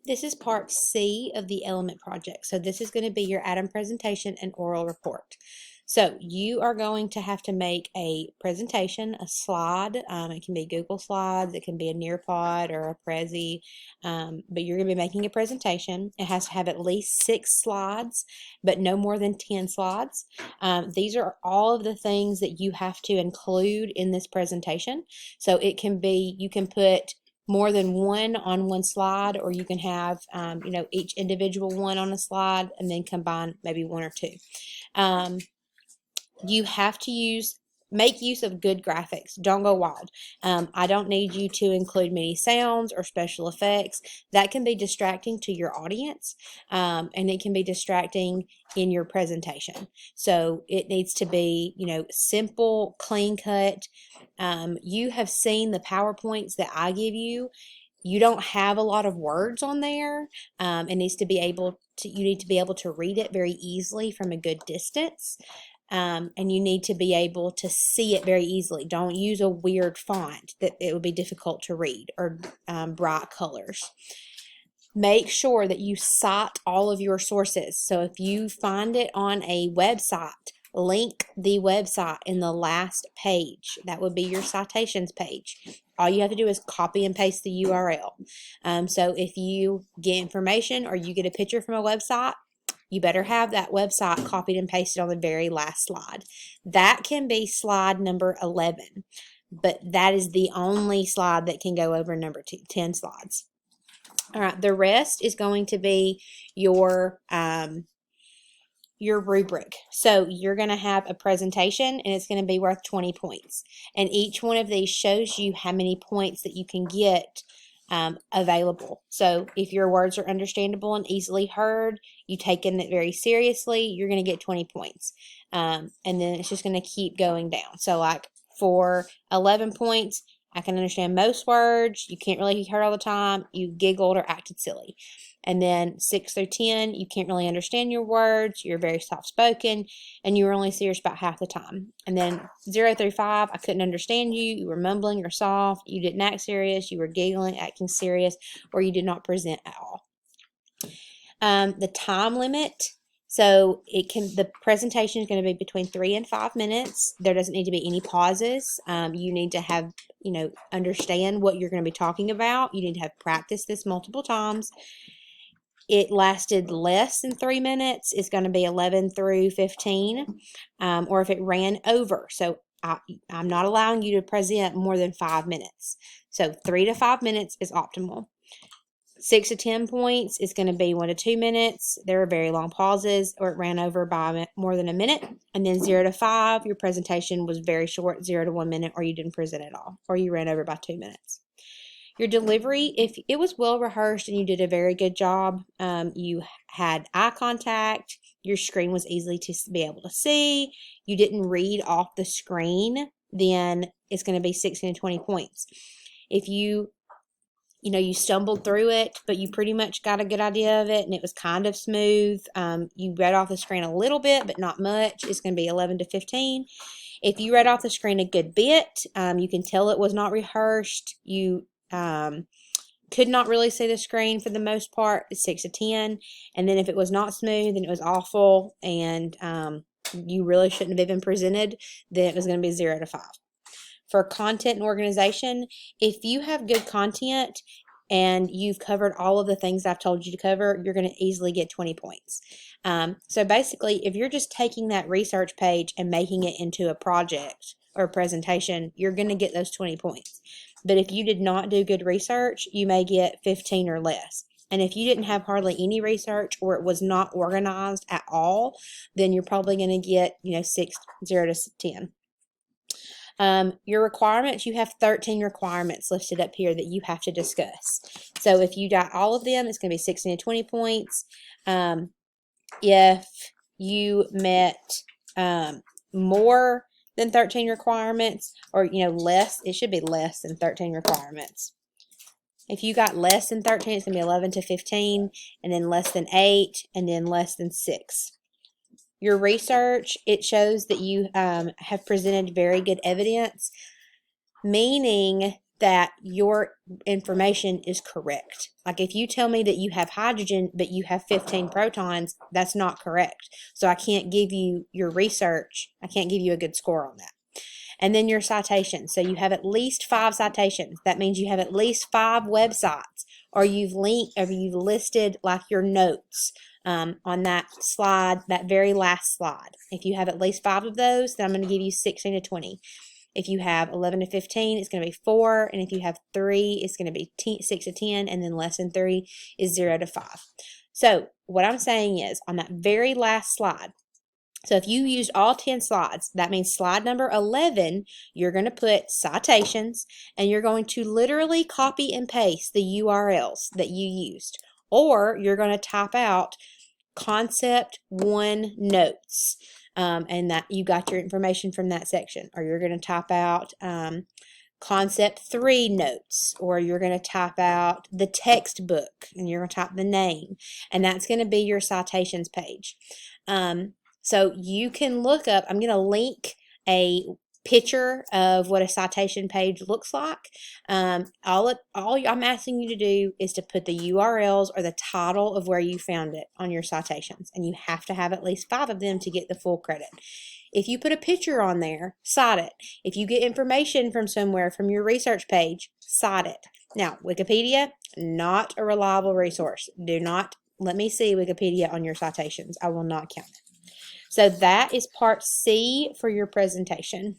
This is part C of the element project. So this is going to be your atom presentation and oral report. So you are going to have to make a presentation, a slide. It can be Google Slides, it can be a Nearpod or a Prezi, but you're going to be making a presentation. It has to have at least 6 slides, but no more than 10 slides. These are all of the things that you have to include in this presentation. So it can be, you can put more than one on one slide, or you can have, each individual one on a slide and then combine maybe 1 or 2. You have to make use of good graphics. Don't go wild. I don't need you to include many sounds or special effects. That can be distracting to your audience, and it can be distracting in your presentation. So it needs to be, simple, clean cut. You have seen the PowerPoints that I give you. You don't have a lot of words on there. You need to be able to read it very easily from a good distance. And you need to be able to see it very easily. Don't use a weird font that it would be difficult to read, or bright colors. Make sure that you cite all of your sources. So if you find it on a website, link the website in the last page. That would be your citations page. All you have to do is copy and paste the URL. So if you get information or you get a picture from a website, you better have that website copied and pasted on the very last slide. That can be slide number 11, but that is the only slide that can go over number 10 slides. All right, the rest is going to be your rubric. So you're going to have a presentation, and it's going to be worth 20 points. And each one of these shows you how many points that you can get available. So if your words are understandable and easily heard, you taken it very seriously, you're going to get 20 points. And then it's just going to keep going down. So like for 11 points, I can understand most words. You can't really hear all the time. You giggled or acted silly. And then 6 through 10, you can't really understand your words. You're very soft-spoken, and you were only serious about half the time. And then 0 through 5, I couldn't understand you. You were mumbling or soft. You didn't act serious. You were giggling, acting serious, or you did not present at all. The time limit. So the presentation is going to be between 3 and 5 minutes. There doesn't need to be any pauses. You need to have, understand what you're going to be talking about. You need to have practiced this multiple times. It lasted less than 3 minutes, it's going to be 11 through 15, or if it ran over. So I'm not allowing you to present more than 5 minutes. So 3 to 5 minutes is optimal. 6 to 10 points is going to be 1 to 2 minutes. There are very long pauses, or it ran over by more than a minute. And then 0 to 5, your presentation was very short, 0 to 1 minute, or you didn't present at all, or you ran over by 2 minutes. Your delivery, if it was well rehearsed and you did a very good job, you had eye contact, your screen was easy to be able to see, you didn't read off the screen, then it's going to be 16 to 20 points. If you stumbled through it, but you pretty much got a good idea of it and it was kind of smooth, you read off the screen a little bit but not much, it's going to be 11 to 15. If you read off the screen a good bit, you can tell it was not rehearsed, you could not really see the screen for the most part, it's 6 to 10. And then if it was not smooth and it was awful and you really shouldn't have even presented, then it was going to be 0 to 5. For content and organization, if you have good content and you've covered all of the things I've told you to cover, you're going to easily get 20 points. So basically, if you're just taking that research page and making it into a project or a presentation, you're going to get those 20 points. But if you did not do good research, you may get 15 or less. And if you didn't have hardly any research, or it was not organized at all, then you're probably going to get, 0 to 10. Your requirements, you have 13 requirements listed up here that you have to discuss. So if you got all of them, it's going to be 16 to 20 points. If you met more than 13 requirements, or less, it should be less than 13 requirements. If you got less than 13, it's going to be 11 to 15, and then less than 8, and then less than 6. Your research, it shows that you have presented very good evidence, meaning that your information is correct. Like if you tell me that you have hydrogen, but you have 15 protons, that's not correct. So I can't give you your research. I can't give you a good score on that. And then your citations. So you have at least 5 citations. That means you have at least 5 websites, or you've listed like your notes on that slide, that very last slide. If you have at least 5 of those, then I'm going to give you 16 to 20. If you have 11 to 15, it's going to be 4. And if you have 3, it's going to be 6 to 10. And then less than 3 is 0 to 5. So what I'm saying is on that very last slide, so if you used all 10 slides, that means slide number 11, you're going to put citations, and you're going to literally copy and paste the URLs that you used. Or you're going to type out concept 1 notes, and that you got your information from that section. Or you're going to type out concept 3 notes, or you're going to type out the textbook, and you're going to type the name, and that's going to be your citations page. So you can look up, I'm going to link a picture of what a citation page looks like. All I'm asking you to do is to put the URLs or the title of where you found it on your citations, and you have to have at least 5 of them to get the full credit. If you put a picture on there, cite it. If you get information from somewhere from your research page, cite it. Now, Wikipedia, not a reliable resource. Do not let me see Wikipedia on your citations. I will not count it. So that is part C for your presentation.